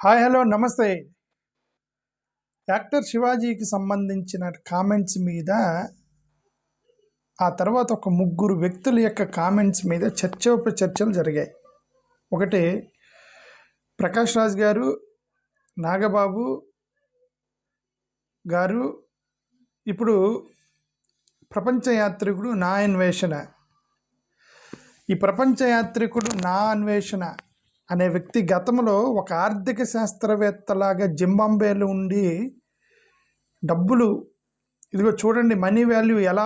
Hi hello నమస్తే. Actor శివాజీకి సంబంధించిన comments మీద ఆ తర్వాత ఒక ముగ్గురు వ్యక్తుల యొక్క కామెంట్స్ మీద చర్చలు జరిగాయి. ఒకటి ప్రకాష్ రాజ్ గారు, నాగబాబు గారు, ఇప్పుడు ప్రపంచ యాత్రికుడు నా అన్వేషణ. ఈ ప్రపంచ యాత్రికుడు నా అన్వేషణ అనే వ్యక్తి గతంలో ఒక ఆర్థిక శాస్త్రవేత్తలాగా జింబాబ్వేలో ఉండి డబ్బులు ఇదిగో చూడండి మనీ వాల్యూ ఎలా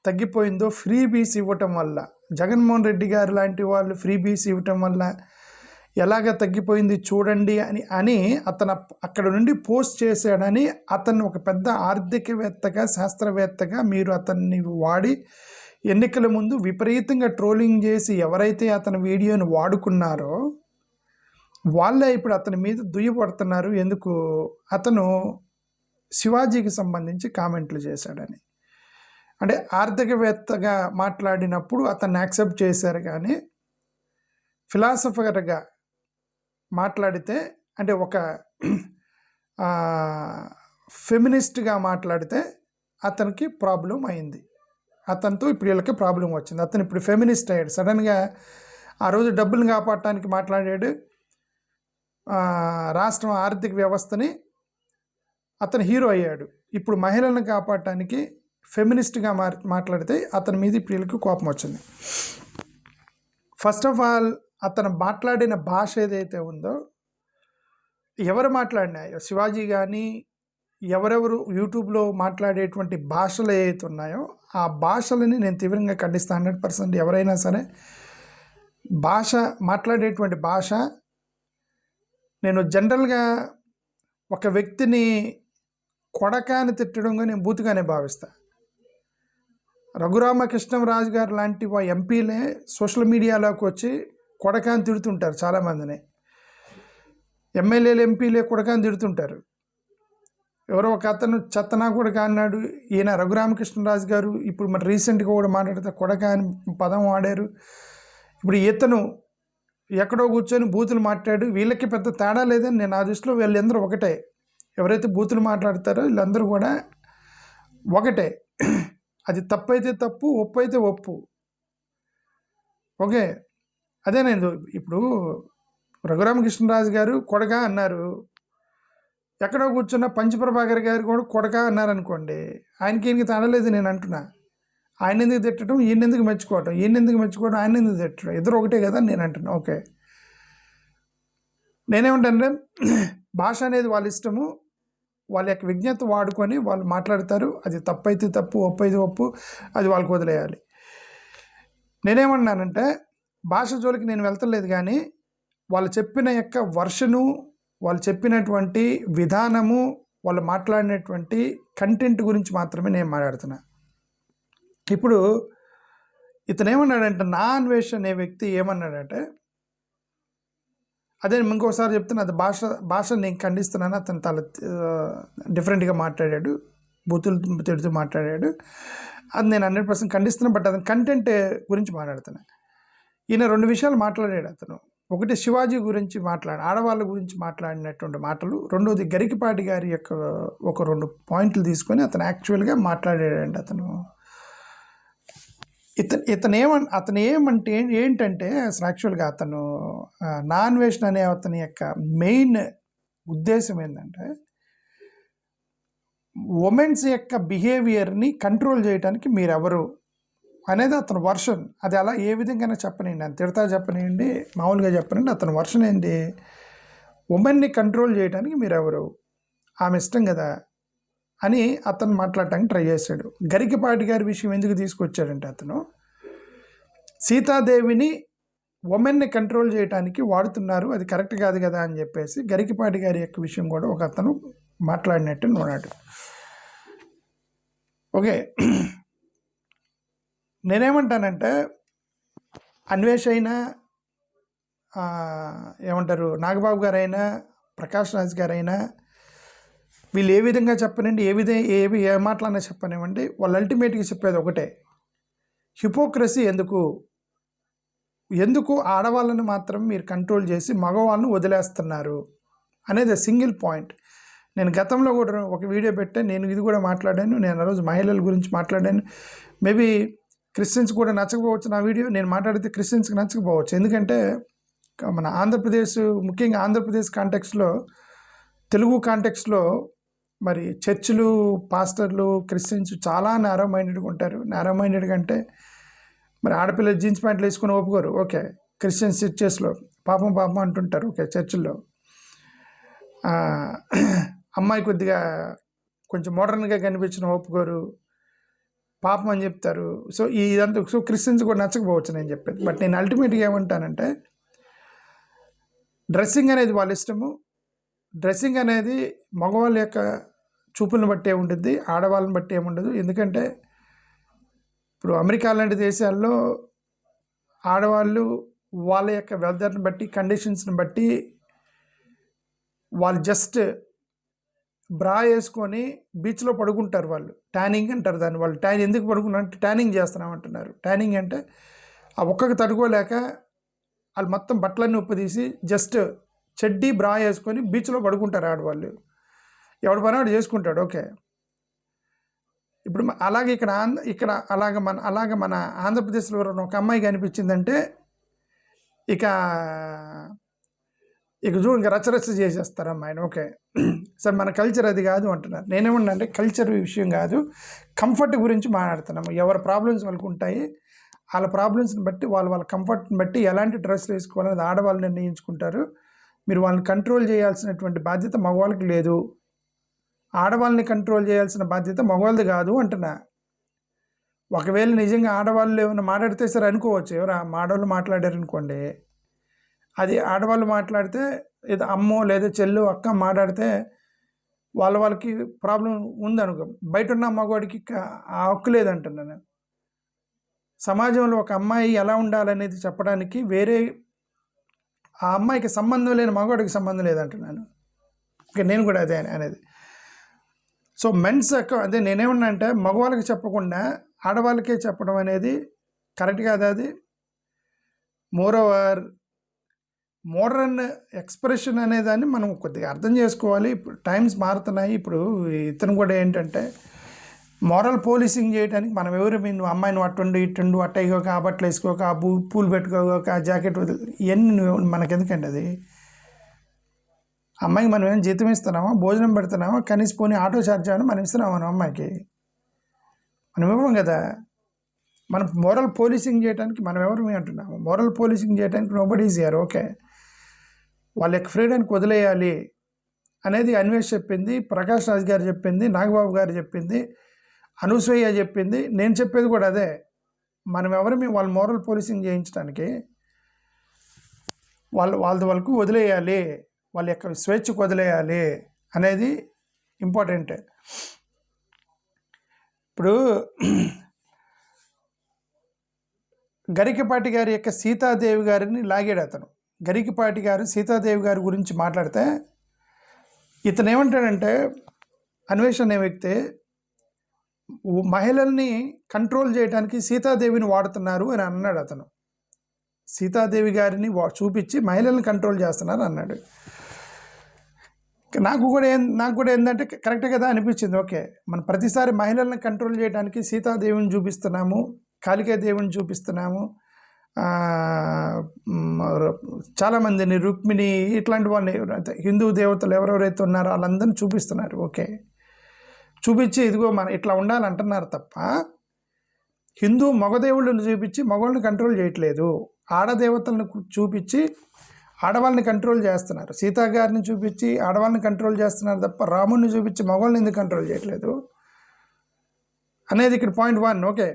తగ్గిపోయిందో ఫ్రీ బీస్ ఇవ్వటం వల్ల, జగన్మోహన్ రెడ్డి గారు లాంటి వాళ్ళు ఫ్రీ బీస్ ఇవ్వటం వల్ల ఎలాగ తగ్గిపోయింది చూడండి అని అతను అక్కడ నుండి పోస్ట్ చేశాడని అతను ఒక పెద్ద ఆర్థికవేత్తగా శాస్త్రవేత్తగా మీరు అతన్ని వాడి ఎన్నికల ముందు విపరీతంగా ట్రోలింగ్ చేసి ఎవరైతే అతని వీడియోని వాడుకున్నారో వాళ్ళే ఇప్పుడు అతని మీద దుయ్యపడుతున్నారు. ఎందుకు? అతను శివాజీకి సంబంధించి కామెంట్లు చేశాడని. అంటే ఆర్థికవేత్తగా మాట్లాడినప్పుడు అతన్ని యాక్సెప్ట్ చేశారు, కానీ ఫిలాసఫర్గా మాట్లాడితే అంటే ఒక ఫెమినిస్ట్గా మాట్లాడితే అతనికి ప్రాబ్లం అయింది. అతనితో ఇప్పుడు వీళ్ళకి ప్రాబ్లం వచ్చింది. అతను ఇప్పుడు ఫెమినిస్ట్ అయ్యాడు. సడన్గా ఆ రోజు డబ్బులు కాపాడటానికి మాట్లాడాడు. రాష్ట్రం ఆర్థిక వ్యవస్థని అతను హీరో అయ్యాడు. ఇప్పుడు మహిళలను కాపాడటానికి ఫెమినిస్ట్గా మాట్లాడితే అతని మీద ఇప్పుడు వీళ్ళకి కోపం వచ్చింది. ఫస్ట్ ఆఫ్ ఆల్ అతను మాట్లాడిన భాష ఏదైతే ఉందో, ఎవరు మాట్లాడినా శివాజీ కానీ ఎవరెవరు యూట్యూబ్లో మాట్లాడేటువంటి భాషలు ఏవైతే ఉన్నాయో ఆ భాషలని నేను తీవ్రంగా ఖండిస్తాను. 100% ఎవరైనా సరే భాష మాట్లాడేటువంటి భాష, నేను జనరల్గా ఒక వ్యక్తిని కొడకాని తిట్టడంగా నేను బూతుగానే భావిస్తాను. రఘురామకృష్ణరాజు గారు లాంటి ఎంపీలే సోషల్ మీడియాలోకి వచ్చి కొడకాని తిడుతుంటారు చాలామందిని. ఎమ్మెల్యేలు ఎంపీలే కొడకాని తిడుతుంటారు. ఎవరో ఒక అతను చెత్తనా కొడక అన్నాడు. ఈయన రఘురామకృష్ణరాజు గారు ఇప్పుడు మరి రీసెంట్గా కూడా మాట్లాడితే కొడక అని పదం వాడారు. ఇప్పుడు ఇతను ఎక్కడో కూర్చొని బూతులు మాట్లాడు. వీళ్ళకి పెద్ద తేడా లేదని నేను నా దృష్టిలో వీళ్ళందరూ ఒకటే. ఎవరైతే బూతులు మాట్లాడతారో వీళ్ళందరూ కూడా ఒకటే. అది తప్పు అయితే తప్పు, ఒప్పు అయితే ఒప్పు. ఓకే, అదే నేను ఇప్పుడు రఘురామకృష్ణరాజు గారు కొడక అన్నారు. ఎక్కడో కూర్చున్న పంచప్రభాకర్ గారు కూడా కొడక అన్నారనుకోండి, ఆయనకి ఈయనకి తేడలేదు నేను అంటున్నా. ఆయన ఎందుకు తిట్టడం, ఈయన ఎందుకు మెచ్చుకోవటం, ఆయన ఎందుకు తిట్టడం, ఇద్దరు ఒకటే కదా నేను అంటున్నా. ఓకే, నేనేమంటానంటే భాష అనేది వాళ్ళ ఇష్టము, వాళ్ళ యొక్క విజ్ఞత వాడుకొని వాళ్ళు మాట్లాడతారు. అది తప్పు అయితే తప్పు, ఒప్పు అయితే ఒప్పు, అది వాళ్ళకి వదిలేయాలి. నేనేమన్నానంటే భాష జోలికి నేను వెళ్తలేదు, కానీ వాళ్ళు చెప్పిన యొక్క వర్షను, వాళ్ళు చెప్పినటువంటి విధానము, వాళ్ళు మాట్లాడినటువంటి కంటెంట్ గురించి మాత్రమే నేను మాట్లాడుతున్నా. ఇప్పుడు ఇతను ఏమన్నాడంటే, నా అన్వేషణ అనే వ్యక్తి ఏమన్నాడంటే, అదే ఇంకోసారి చెప్తున్నా, అది భాష నేను ఖండిస్తున్నాను. అతను చాలా డిఫరెంట్గా మాట్లాడాడు, బూతులు తిడుతూ మాట్లాడాడు. అది నేను 100% ఖండిస్తున్నాను. బట్ అతను కంటెంట్ గురించి మాట్లాడుతున్నా. ఈయన 2 విషయాలు మాట్లాడాడు అతను. ఒకటి శివాజీ గురించి ఆడవాళ్ళ గురించి మాట్లాడినటువంటి మాటలు. రెండోది గరికపాటి గారి యొక్క ఒక 2 పాయింట్లు తీసుకొని అతను యాక్చువల్గా మాట్లాడాడండి. అతను ఏమంటే ఏంటంటే అసలు యాక్చువల్గా అతను నా అన్వేషణ అనే అతని యొక్క మెయిన్ ఉద్దేశం ఏంటంటే, ఉమెన్స్ యొక్క బిహేవియర్ని కంట్రోల్ చేయడానికి మీరెవరు అనేది అతని వర్షన్. అది అలా ఏ విధంగా చెప్పనండి, అని తిడతా చెప్పనండి, మామూలుగా చెప్పనండి. అతని వర్షన్ ఏంటి, ఉమెన్ని కంట్రోల్ చేయడానికి మీరెవరు, ఆమె ఇష్టం కదా అని అతను మాట్లాడటానికి ట్రై చేశాడు. గరికపాటి గారి విషయం ఎందుకు తీసుకొచ్చాడంటే, అతను సీతాదేవిని ఉమెన్ని కంట్రోల్ చేయడానికి వాడుతున్నారు, అది కరెక్ట్ కాదు కదా అని చెప్పేసి గరికపాటి గారి యొక్క విషయం కూడా ఒక అతను మాట్లాడినట్టు ఉన్నాడు. ఓకే, నేనేమంటానంటే అన్వేష్ అయినా, ఏమంటారు నాగబాబు గారైనా, ప్రకాష్ రాజ్ గారైనా, వీళ్ళు ఏ విధంగా చెప్పనండి, ఏ మాటలన్నా చెప్పనివ్వండి, వాళ్ళు అల్టిమేట్గా చెప్పేది ఒకటే, హిపోక్రసీ ఎందుకు ఆడవాళ్ళని మాత్రం మీరు కంట్రోల్ చేసి మగవాళ్ళని వదిలేస్తున్నారు అనేది సింగిల్ పాయింట్. నేను గతంలో కూడా ఒక వీడియో పెట్టాను, నేను ఇది కూడా మాట్లాడాను. నేను ఆ రోజు మహిళల గురించి మాట్లాడాను. మేబీ క్రిస్టియన్స్ కూడా నచ్చకపోవచ్చు నా వీడియో, నేను మాట్లాడితే క్రిస్టియన్స్కి నచ్చకపోవచ్చు. ఎందుకంటే మన ఆంధ్రప్రదేశ్, ముఖ్యంగా ఆంధ్రప్రదేశ్ కాంటెక్స్లో, తెలుగు కాంటెక్స్లో మరి చర్చిలు, పాస్టర్లు, క్రిస్టియన్స్ చాలా నారో మైండెడ్గా ఉంటారు. నారో మైండెడ్గా అంటే మరి ఆడపిల్లలు జీన్స్ ప్యాంట్లు వేసుకొని ఒప్పుకోరు, ఓకే. క్రిస్టియన్ చర్చెస్లో పాపం పాపం అంటుంటారు, ఓకే. చర్చిల్లో అమ్మాయి కొద్దిగా కొంచెం మోడర్న్గా కనిపించిన ఒప్పుకోరు, పాపం అని చెప్తారు. సో ఇదంతా సో క్రిస్టియన్స్ కూడా నచ్చకపోవచ్చు నేను చెప్పేది. బట్ నేను అల్టిమేట్గా ఏమంటానంటే, డ్రెస్సింగ్ అనేది వాళ్ళ ఇష్టము. డ్రెస్సింగ్ అనేది మగవాళ్ళ యొక్క చూపులను బట్టే ఉంటుంది, ఆడవాళ్ళని బట్టి ఏముండదు. ఎందుకంటే ఇప్పుడు అమెరికా లాంటి దేశాల్లో ఆడవాళ్ళు వాళ్ళ యొక్క వెదర్ని బట్టి, కండిషన్స్ని బట్టి వాళ్ళు జస్ట్ బ్రా వేసుకొని బీచ్లో పడుకుంటారు. వాళ్ళు ట్యానింగ్ అంటారు దాన్ని. వాళ్ళు ఎందుకు పడుకున్నారంటే ట్యానింగ్ చేస్తున్నామంటున్నారు. ట్యానింగ్ అంటే ఆ ఒక్కకి తడుకోలేక వాళ్ళు మొత్తం బట్టలన్నీ ఉప్పదీసి జస్ట్ చెడ్డీ బ్రా వేసుకొని బీచ్లో పడుకుంటారు ఆడవాళ్ళు. ఎవడు పని వాడు చేసుకుంటాడు, ఓకే. ఇప్పుడు అలాగే ఇక్కడ అలాగ మన ఆంధ్రప్రదేశ్లో ఒక అమ్మాయి కనిపించిందంటే ఇక చూడు, ఇంకా రచ్చరచ్చ చేసేస్తారు అమ్మాయిని, ఓకే. సార్ మన కల్చర్ అది కాదు అంటున్నారు. నేనేమన్నా అంటే కల్చర్ విషయం కాదు, కంఫర్ట్ గురించి మాట్లాడుతున్నాము. ఎవరి ప్రాబ్లమ్స్ వాళ్ళకు ఉంటాయి, వాళ్ళ ప్రాబ్లమ్స్ని బట్టి వాళ్ళ కంఫర్ట్ని బట్టి ఎలాంటి డ్రెస్సులు వేసుకోవాలనేది ఆడవాళ్ళు నిర్ణయించుకుంటారు. మీరు వాళ్ళని కంట్రోల్ చేయాల్సినటువంటి బాధ్యత మగవాళ్ళకి లేదు. ఆడవాళ్ళని కంట్రోల్ చేయాల్సిన బాధ్యత మగవాళ్ళది కాదు అంటున్నా. ఒకవేళ నిజంగా ఆడవాళ్ళు ఏమైనా మాట్లాడితే సరే అనుకోవచ్చు, ఎవరా ఆడవాళ్ళు మాట్లాడారు అనుకోండి, అది ఆడవాళ్ళు మాట్లాడితే ఏదో అమ్మో లేదా చెల్లు అక్క మాట్లాడితే వాళ్ళకి ప్రాబ్లం ఉందనుకో. బయట ఉన్న మగవాడికి ఆ హక్కు లేదంటున్నాను. సమాజంలో ఒక అమ్మాయి ఎలా ఉండాలనేది చెప్పడానికి వేరే ఆ అమ్మాయికి సంబంధం లేని మగవాడికి సంబంధం లేదంటున్నాను. ఓకే, నేను కూడా అదే అనేది. సో మెన్స్ అదే నేనేమన్నా అంటే మగవాళ్ళకి చెప్పకుండా ఆడవాళ్ళకే చెప్పడం అనేది కరెక్ట్ కాదు. అది మోరోవర్ మోడర్న్ ఎక్స్ప్రెషన్ అనేదాన్ని మనం కొద్దిగా అర్థం చేసుకోవాలి. ఇప్పుడు టైమ్స్ మారుతున్నాయి. ఇప్పుడు ఇతను కూడా ఏంటంటే మోరల్ పోలీసింగ్ చేయడానికి మనం ఎవరు నువ్వు అమ్మాయిని అట్టుండు ఇట్టుండు అట్ట ఇవ్వక, ఆ బట్టలు వేసుకోక, ఆ పూలు పెట్టుకోక, ఆ జాకెట్ ఇవన్నీ మనకెందుకండి? అది అమ్మాయికి మనం ఏం జీతం ఇస్తున్నామా, భోజనం పెడుతున్నామా, కనీసం పోనీ ఆటో ఛార్జ్ అని మనం ఇస్తున్నామా? మనం అమ్మాయికి మనం ఇవ్వం కదా. మనం మోరల్ పోలీసింగ్ చేయడానికి మనం ఎవరు అంటున్నాము? మోరల్ పోలీసింగ్ చేయడానికి నోబడీ ఈజ్ హియర్, ఓకే. వాళ్ళ యొక్క ఫ్రీడమ్కి వదిలేయాలి అనేది అన్వేష్ చెప్పింది, ప్రకాష్ రాజ్ గారు చెప్పింది, నాగబాబు గారు చెప్పింది, అనూసూయ చెప్పింది. నేను చెప్పేది కూడా అదే. మనం ఎవరు వాళ్ళ మోరల్ పోలీసింగ్ చేయించడానికి వాళ్ళకు వదిలేయాలి, వాళ్ళ యొక్క స్వేచ్ఛకు వదిలేయాలి అనేది ఇంపార్టెంట్. ఇప్పుడు గరికపాటి గారి యొక్క సీతాదేవి గారిని లాగాడు అతను. గరికపాటి గారు సీతాదేవి గారి గురించి మాట్లాడితే ఇతను ఏమంటాడంటే, అన్వేష్ అనే వ్యక్తి మహిళల్ని కంట్రోల్ చేయడానికి సీతాదేవిని వాడుతున్నారు అని అన్నాడు. అతను సీతాదేవి గారిని చూపించి మహిళల్ని కంట్రోల్ చేస్తున్నారు అన్నాడు. నాకు కూడా ఏంటంటే కరెక్ట్ కదా అనిపించింది. ఓకే, మనం ప్రతిసారి మహిళల్ని కంట్రోల్ చేయడానికి సీతాదేవిని చూపిస్తున్నాము, కాళికాదేవిని చూపిస్తున్నాము, చాలామందిని, రుక్మిణి, ఇట్లాంటి వాళ్ళని, హిందూ దేవతలు ఎవరెవరైతే ఉన్నారో వాళ్ళందరినీ చూపిస్తున్నారు. ఓకే, చూపించి ఇదిగో మనం ఇట్లా ఉండాలంటున్నారు తప్ప హిందూ మగదేవుళ్ళని చూపించి మగవాళ్ళని కంట్రోల్ చేయట్లేదు. ఆడదేవతలను చూపించి ఆడవాళ్ళని కంట్రోల్ చేస్తున్నారు. సీతా గారిని చూపించి ఆడవాళ్ళని కంట్రోల్ చేస్తున్నారు తప్ప రాముడిని చూపించి మగవాళ్ళని ఎందుకు కంట్రోల్ చేయట్లేదు అనేది ఇక్కడ పాయింట్ 1. ఓకే,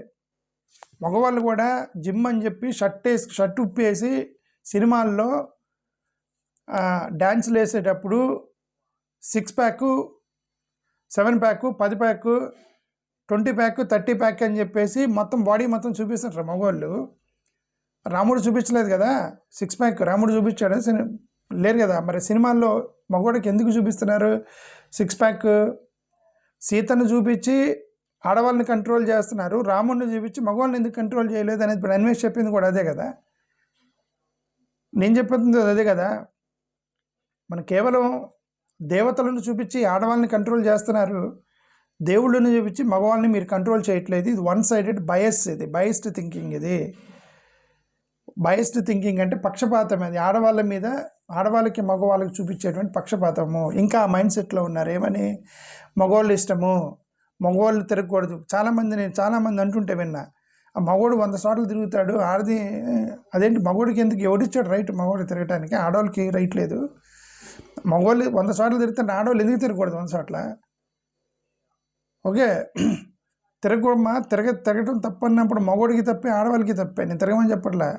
మగవాళ్ళు కూడా జిమ్ అని చెప్పి షర్ట్ ఉప్పేసి సినిమాల్లో డ్యాన్సులు వేసేటప్పుడు 6 pack, 7 pack, 10 pack, 20 pack, 30 pack అని చెప్పేసి మొత్తం బాడీ మొత్తం చూపిస్తారు మగవాళ్ళు. రాముడు చూపించలేదు కదా 6 ప్యాక్, రాముడు చూపించాడు లేరు కదా. మరి సినిమాల్లో మగవాడికి ఎందుకు చూపిస్తున్నారు 6 ప్యాక్? సీతను చూపించి ఆడవాళ్ళని కంట్రోల్ చేస్తున్నారు, రాముడిని చూపించి మగవాళ్ళని ఎందుకు కంట్రోల్ చేయలేదు అనేది ఇప్పుడు అన్వేష్ చెప్పింది కూడా అదే కదా. నేను చెప్తుంది అదే కదా. మనం కేవలం దేవతలను చూపించి ఆడవాళ్ళని కంట్రోల్ చేస్తున్నారు, దేవుళ్ళని చూపించి మగవాళ్ళని మీరు కంట్రోల్ చేయట్లేదు. ఇది వన్ సైడెడ్ బయస్, ఇది బయస్డ్ థింకింగ్. ఇది బయస్డ్ థింకింగ్ అంటే పక్షపాతం. అది ఆడవాళ్ళ మీద, ఆడవాళ్ళకి మగవాళ్ళకి చూపించేటువంటి పక్షపాతము. ఇంకా ఆ మైండ్ సెట్లో ఉన్నారు. ఏమని? మగవాళ్ళు ఇష్టము, మగవాళ్ళు తిరగకూడదు. నేను చాలామంది అంటుంటే విన్నా, ఆ మగవాడు 100 చోట్ల తిరుగుతాడు, ఆడది అదేంటి మగవాడికి ఎందుకు, ఎవడిచ్చాడు రైట్ మగవాడు తిరగటానికి? ఆడవాళ్ళకి రైట్ లేదు. మగవాళ్ళు 100 చోట్ల తిరుగుతుంటే ఆడవాళ్ళు ఎందుకు తిరగకూడదు 100 చోట్ల? ఓకే, తిరగకూడమ్మా. తిరగటం తప్పు అన్నప్పుడు మగవాడికి తప్పే, ఆడవాళ్ళకి తప్పే. నేను తిరగమని చెప్పట్లే,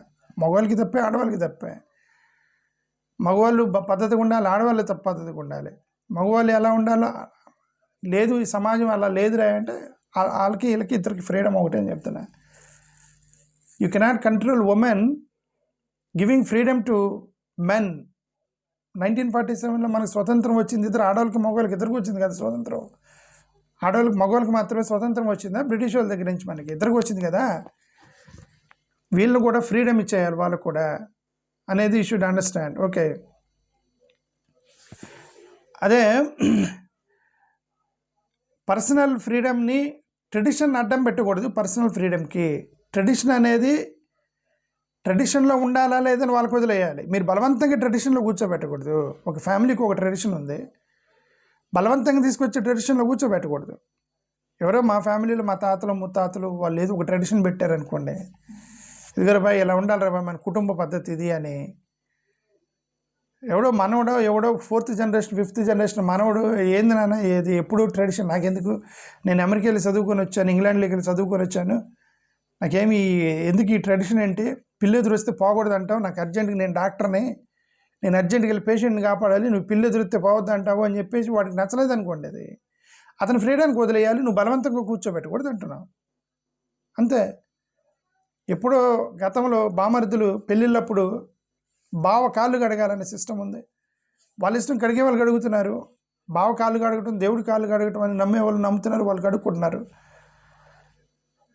మగవాళ్ళకి తప్పే, ఆడవాళ్ళకి తప్పే. మగవాళ్ళు పద్ధతిగా ఉండాలి, ఆడవాళ్ళు పద్ధతిగా ఉండాలి. మగవాళ్ళు ఎలా ఉండాలో లేదు, ఈ సమాజం అలా లేదురా అంటే వాళ్ళకి వీళ్ళకి ఇద్దరికి ఫ్రీడమ్ ఒకటే అని చెప్తున్నా. You cannot control women giving freedom to men. 1947లో మనకు స్వతంత్రం వచ్చింది, ఇద్దరు ఆడవాళ్ళకి మగవాళ్ళకి ఇద్దరికి వచ్చింది కదా స్వతంత్రం. ఆడవాళ్ళకి మగవాళ్ళకి మాత్రమే స్వతంత్రం వచ్చిందా? బ్రిటిష్ వాళ్ళ దగ్గర నుంచి మనకి ఇద్దరికి వచ్చింది కదా. వీళ్ళు కూడా ఫ్రీడమ్ ఇచ్చేయాలి వాళ్ళకు కూడా అనేది యూ షుడ్ అండర్స్టాండ్. ఓకే, అదే పర్సనల్ ఫ్రీడమ్ని ట్రెడిషన్ అడ్డం పెట్టకూడదు. పర్సనల్ ఫ్రీడమ్కి ట్రెడిషన్ అనేది ట్రెడిషన్లో ఉండాలా లేదని వాళ్ళకి వదిలేయాలి. మీరు బలవంతంగా ట్రెడిషన్లో కూర్చోబెట్టకూడదు. ఒక ఫ్యామిలీకి ఒక ట్రెడిషన్ ఉంది, బలవంతంగా తీసుకొచ్చే ట్రెడిషన్లో కూర్చోబెట్టకూడదు. ఎవరో మా ఫ్యామిలీలో మా తాతలు ముత్తాతలు వాళ్ళు ఏదో ఒక ట్రెడిషన్ పెట్టారనుకోండి, ఇదిగో బాయ్ ఇలా ఉండాలి రా బాయ్ మన కుటుంబ పద్ధతి ఇది అని. ఎవడో 4th జనరేషన్ 5th జనరేషన్ మనవడు ఏంది నాన్న ఏది ఎప్పుడు ట్రెడిషన్ నాకెందుకు, నేను అమెరికా వెళ్ళి చదువుకొని వచ్చాను, ఇంగ్లాండ్లోకి వెళ్ళి చదువుకొని వచ్చాను, నాకేమి ఎందుకు ఈ ట్రెడిషన్ ఏంటి, పిల్లి ఎదురొస్తే పోకూడదు అంటావు, నాకు అర్జెంట్గా నేను డాక్టర్ని, నేను అర్జెంట్గా వెళ్ళి పేషెంట్ని కాపాడాలి, నువ్వు పిల్లి ఎదురిస్తే పోవద్దు అంటావు అని చెప్పేసి వాడికి నచ్చలేదు అనుకోండి, అది అతని ఫ్రీడమ్కి వదిలేయాలి. నువ్వు బలవంతంగా కూర్చోబెట్టకూడదు అంటున్నావు అంతే. ఎప్పుడో గతంలో బామర్దులు పెళ్ళిళ్ళప్పుడు బావ కాళ్ళు కడగాలనే సిస్టమ్ ఉంది. వాళ్ళ ఇష్టం కడిగే వాళ్ళు కడుగుతున్నారు. బావ కాళ్ళు కడగటం, దేవుడి కాళ్ళు కడగటం అని నమ్మే వాళ్ళు నమ్ముతున్నారు, వాళ్ళు కడుక్కుంటున్నారు.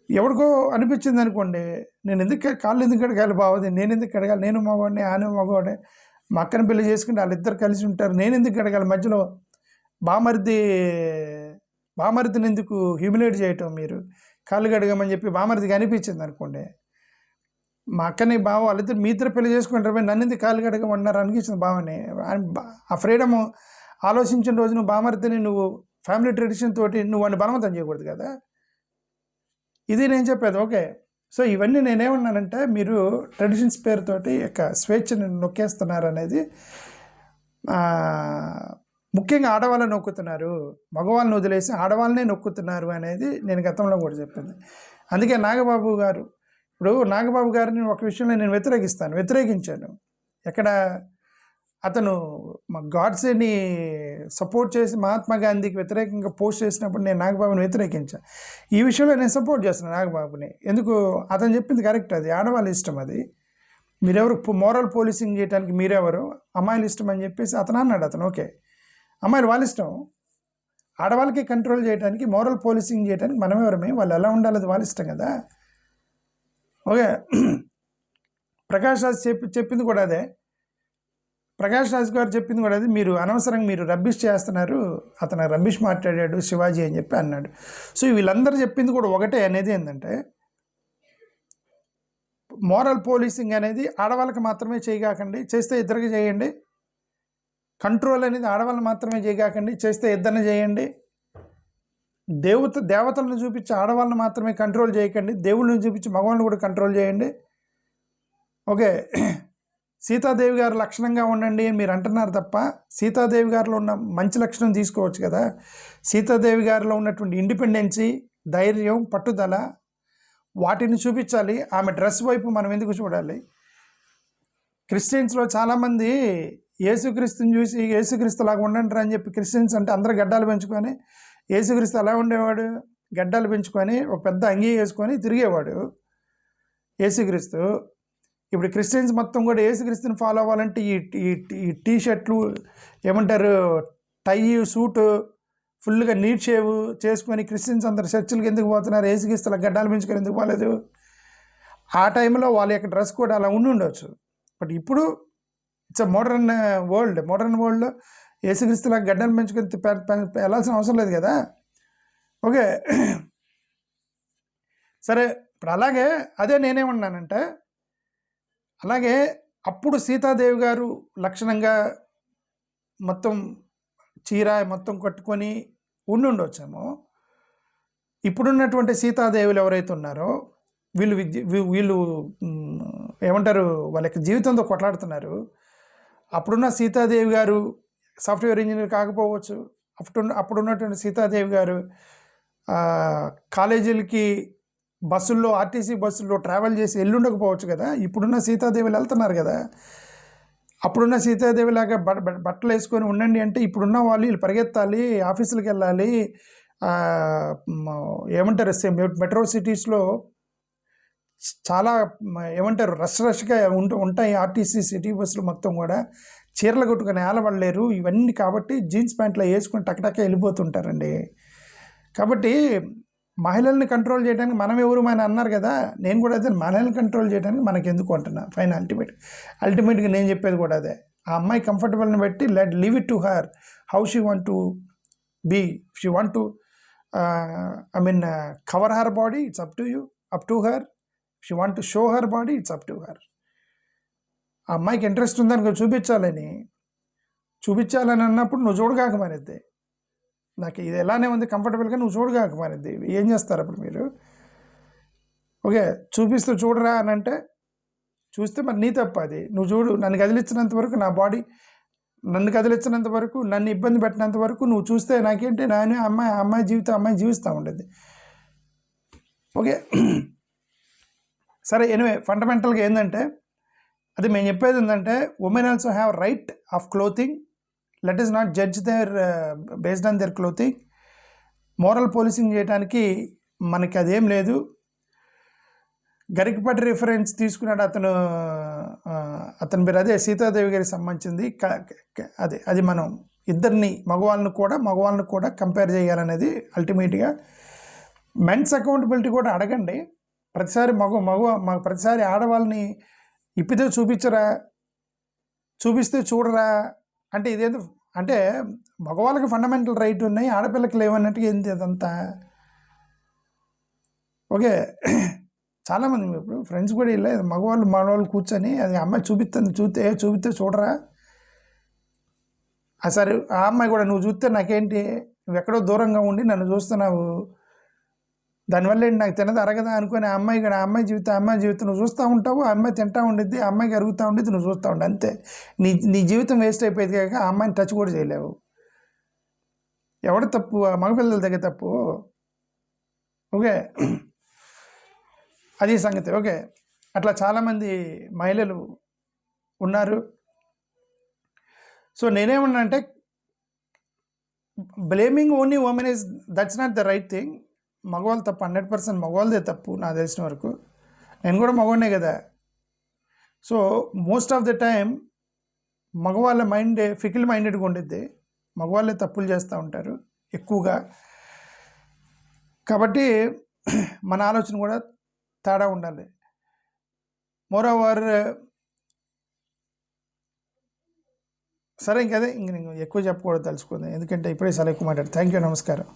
ఎవరికో అనిపించింది అనుకోండి, నేను కాళ్ళు ఎందుకు కడగాలి బావది, నేను ఎందుకు కడగాలి, నేను మగవాడిని ఆనే మగవాడే, మా అక్కని పెళ్లి చేసుకుంటే వాళ్ళిద్దరు కలిసి ఉంటారు, నేను ఎందుకు కడగాలి, మధ్యలో బామర్దిని ఎందుకు హ్యూమిలేట్ చేయటం, మీరు కాళ్ళు కడగమని చెప్పి బామర్దికి అనిపించింది అనుకోండి, మా అక్కని బావ వాళ్ళిద్దరు మీ ఇద్దరు పెళ్లి చేసుకుంటారు, నన్ను ఎందుకు కాళ్ళు కడగమన్నారు అనిపించింది బావని. ఆ ఫ్రీడమ్ ఆలోచించిన రోజు నువ్వు బామర్దిని నువ్వు ఫ్యామిలీ ట్రెడిషన్ తోటి నువ్వు వాడిని బలవంతం చేయకూడదు కదా. ఇది నేను చెప్పేది. ఓకే, సో ఇవన్నీ నేనేమన్నానంటే మీరు ట్రెడిషన్స్ పేరుతోటి యొక్క స్వేచ్ఛని నొక్కేస్తున్నారు అనేది, ముఖ్యంగా ఆడవాళ్ళని నొక్కుతున్నారు, మగవాళ్ళని వదిలేసి ఆడవాళ్ళనే నొక్కుతున్నారు అనేది నేను గతంలో కూడా చెప్పింది. అందుకే నాగబాబు గారు, ఇప్పుడు నాగబాబు గారిని ఒక విషయంలో నేను వ్యతిరేకించాను. ఎక్కడ అతను మా గాడ్సేని సపోర్ట్ చేసి మహాత్మా గాంధీకి వ్యతిరేకంగా పోస్ట్ చేసినప్పుడు నేను నాగబాబుని వ్యతిరేకించాను. ఈ విషయంలో నేను సపోర్ట్ చేస్తున్నాను నాగబాబుని. ఎందుకు, అతను చెప్పింది కరెక్ట్, అది ఆడవాళ్ళ ఇష్టం, అది మీరెవరు మోరల్ పోలీసింగ్ చేయడానికి మీరెవరు, అమ్మాయిల ఇష్టం అని చెప్పేసి అతను అన్నాడు. అతను ఓకే, అమ్మాయిలు వాళ్ళ ఇష్టం, ఆడవాళ్ళకి కంట్రోల్ చేయడానికి మోరల్ పోలీసింగ్ చేయడానికి మనం ఎవరమే, వాళ్ళు ఎలా ఉండాలి అది వాళ్ళ ఇష్టం కదా. ఓకే, ప్రకాష్ రాజ్ చెప్పింది కూడా అదే, ప్రకాష్ రాజ్ గారు చెప్పింది కూడా అది, మీరు అనవసరంగా మీరు రబ్బిష్ చేస్తున్నారు, అతను రబ్బిష్ మాట్లాడాడు శివాజీ అని చెప్పి అన్నాడు. సో వీళ్ళందరూ చెప్పింది కూడా ఒకటే అనేది ఏంటంటే, మోరల్ పోలీసింగ్ అనేది ఆడవాళ్ళకి మాత్రమే చేయగాకండి, చేస్తే ఇద్దరికి చేయండి. కంట్రోల్ అనేది ఆడవాళ్ళని మాత్రమే చేయగాకండి, చేస్తే ఇద్దరిని చేయండి. దేవతలను చూపించి ఆడవాళ్ళని మాత్రమే కంట్రోల్ చేయకండి, దేవుళ్ళని చూపించి మగవాళ్ళని కూడా కంట్రోల్ చేయండి. ఓకే, సీతాదేవి గారు లక్షణంగా ఉండండి అని మీరు అంటున్నారు తప్ప, సీతాదేవి గారిలో ఉన్న మంచి లక్షణం తీసుకోవచ్చు కదా. సీతాదేవి గారిలో ఉన్నటువంటి ఇండిపెండెన్సీ, ధైర్యం, పట్టుదల వాటిని చూపించాలి. ఆమె డ్రెస్ వైపు మనం ఎందుకు చూడాలి? క్రిస్టియన్స్లో చాలామంది యేసుక్రీస్తుని చూసి యేసుక్రీస్తులాగా ఉండంటారు అని చెప్పి క్రిస్టియన్స్ అంటే అందరూ గడ్డాలు పెంచుకొని, యేసుక్రీస్తు ఎలా ఉండేవాడు, గడ్డాలు పెంచుకొని ఒక పెద్ద అంగీ వేసుకొని తిరిగేవాడు యేసుక్రీస్తు. ఇప్పుడు క్రిస్టియన్స్ మొత్తం కూడా యేసుక్రీస్తుని ఫాలో అవ్వాలంటే ఈ టీ షర్ట్లు ఏమంటారు, టై, సూటు, ఫుల్గా నీట్ షేవ్ చేసుకొని క్రిస్టియన్స్ అందరు చర్చిలకి ఎందుకు పోతున్నారు, యేసుక్రీస్తులా గడ్డాలు పెంచుకొని ఎందుకు పోలేదు? ఆ టైంలో వాళ్ళ యొక్క డ్రెస్ కూడా అలా ఉండొచ్చు. బట్ ఇప్పుడు ఇట్స్ అ మోడర్న్ వరల్డ్లో యేసుక్రీస్తులా గడ్డలు పెంచుకొని వెళ్ళాల్సిన అవసరం లేదు కదా. ఓకే, సరే. ఇప్పుడు అలాగే అదే నేనేమన్నానంటే, అలాగే అప్పుడు సీతాదేవి గారు లక్షణంగా మొత్తం చీర మొత్తం కట్టుకొని ఉండొచ్చేమో. ఇప్పుడున్నటువంటి సీతాదేవులు ఎవరైతే ఉన్నారో వీళ్ళు ఏమంటారు, వాళ్ళ యొక్క జీవితంతో కొట్లాడుతున్నారు. అప్పుడున్న సీతాదేవి గారు సాఫ్ట్వేర్ ఇంజనీర్ కాకపోవచ్చు. అప్పుడున్నటువంటి సీతాదేవి గారు కాలేజీలకి బస్సుల్లో, ఆర్టీసీ బస్సుల్లో ట్రావెల్ చేసి వెళ్ళుండకపోవచ్చు కదా. ఇప్పుడున్న సీతాదేవులు వెళ్తున్నారు కదా. అప్పుడున్న సీతాదేవి లాగా బట్టలు వేసుకొని ఉండండి అంటే ఇప్పుడున్న వాళ్ళు వీళ్ళు పరిగెత్తాలి, ఆఫీసులకు వెళ్ళాలి. ఏమంటారు, మెట్రో సిటీస్లో చాలా ఏమంటారు రష్గా ఉంటాయి ఆర్టీసీ సిటీ బస్సులు మొత్తం కూడా. చీరలు కొట్టుకుని ఏలబడలేరు ఇవన్నీ. కాబట్టి జీన్స్ ప్యాంట్లో వేసుకొని టక్టక్క వెళ్ళిపోతుంటారండి. కాబట్టి మహిళల్ని కంట్రోల్ చేయడానికి మనం ఎవరు అని అన్నారు కదా. నేను కూడా అదే, మహిళల్ని కంట్రోల్ చేయడానికి మనకి ఎందుకు అంటున్నా. ఫైన్ అల్టిమేట్గా నేను చెప్పేది కూడా అదే. ఆ అమ్మాయి కంఫర్టబుల్ని బట్టి leave it to her how she want to be. She want to cover her body, it's up to her. She want to show her body, it's up to her. ఆ అమ్మాయికి ఇంట్రెస్ట్ ఉందని చూపించాలని అన్నప్పుడు నువ్వు చూడగాక మానేద్ది. నాకు ఇది ఎలానే ఉంది కంఫర్టబుల్గా, నువ్వు చూడగాక మానేద్ది. ఏం చేస్తారు అప్పుడు మీరు? ఓకే, చూపిస్తూ చూడరా అని అంటే చూస్తే మరి నీ తప్ప అది. నువ్వు చూడు, నన్ను కదిలించినంత వరకు, నా బాడీ నన్ను కదిలించినంత వరకు, నన్ను ఇబ్బంది పెట్టినంత వరకు నువ్వు చూస్తే నాకేంటి, అమ్మాయి జీవితం జీవిస్తూ ఉండేది. ఓకే, సరే. ఎనివే, ఫండమెంటల్గా ఏంటంటే అది మేము చెప్పేది ఏంటంటే, women also have right of clothing. Let us not judge their based on their clothing. Moral policing చేయడానికి మనకి అదేం లేదు. గరికపాటి రిఫరెన్స్ తీసుకున్నాడు అతని పేరు అదే సీతాదేవి గారికి సంబంధించింది. అది మనం ఇద్దరిని మగవాళ్ళను కూడా కంపేర్ చేయాలనేది అల్టిమేట్గా. మెన్స్ అకౌంటబిలిటీ కూడా అడగండి. ప్రతిసారి ప్రతిసారి ఆడవాళ్ళని ఇప్పితే చూపిస్తే చూడరా అంటే ఇదేందో అంటే మగవాళ్ళకి ఫండమెంటల్ రైట్ ఉన్నాయి, ఆడపిల్లకి లేవన్నట్టుగా ఏంటి అదంతా. ఓకే, చాలామంది ఇప్పుడు ఫ్రెండ్స్ కూడా వెళ్ళలేదు, మగవాళ్ళు కూర్చొని అది అమ్మాయి చూపిస్తే చూడరా. సరే, ఆ అమ్మాయి కూడా నువ్వు చూస్తే నాకేంటి, నువ్వు ఎక్కడో దూరంగా ఉండి నన్ను చూస్తున్నావు, దానివల్ల ఏంటి నాకు తినదు అరగదా అనుకుని ఆ అమ్మాయి జీవితం నువ్వు చూస్తూ ఉంటావు. ఆ అమ్మాయి తింటూ ఉండిద్ది, ఆ అమ్మాయికి అరుగుతూ ఉండిద్ది, నువ్వు చూస్తూ ఉండి అంతే. నీ జీవితం వేస్ట్ అయిపోయింది కాక ఆ అమ్మాయిని టచ్ కూడా చేయలేవు. ఎవడు తప్పు? ఆ మగపిల్లల దగ్గర తప్పు. ఓకే, అది సంగతి. ఓకే, అట్లా చాలామంది మహిళలు ఉన్నారు. సో నేనేమన్నా అంటే, blaming only women that's not the right thing. మగవాళ్ళు తప్పు, 100% మగవాళ్ళదే తప్పు నాకు తెలిసిన వరకు. నేను కూడా మగవాడినే కదా. So most of the time మగవాళ్ళ ఫికిల్ మైండెడ్గా ఉండిద్ది. మగవాళ్ళే తప్పులు చేస్తూ ఉంటారు ఎక్కువగా. కాబట్టి మన ఆలోచన కూడా తేడా ఉండాలి. మోరోవర్ సరే, ఇంక నేను ఎక్కువ చెప్పకూడదు తలుచుకుంది, ఎందుకంటే ఇప్పుడే చాలా ఎక్కువ మాట్లాడు. థ్యాంక్ యూ, నమస్కారం.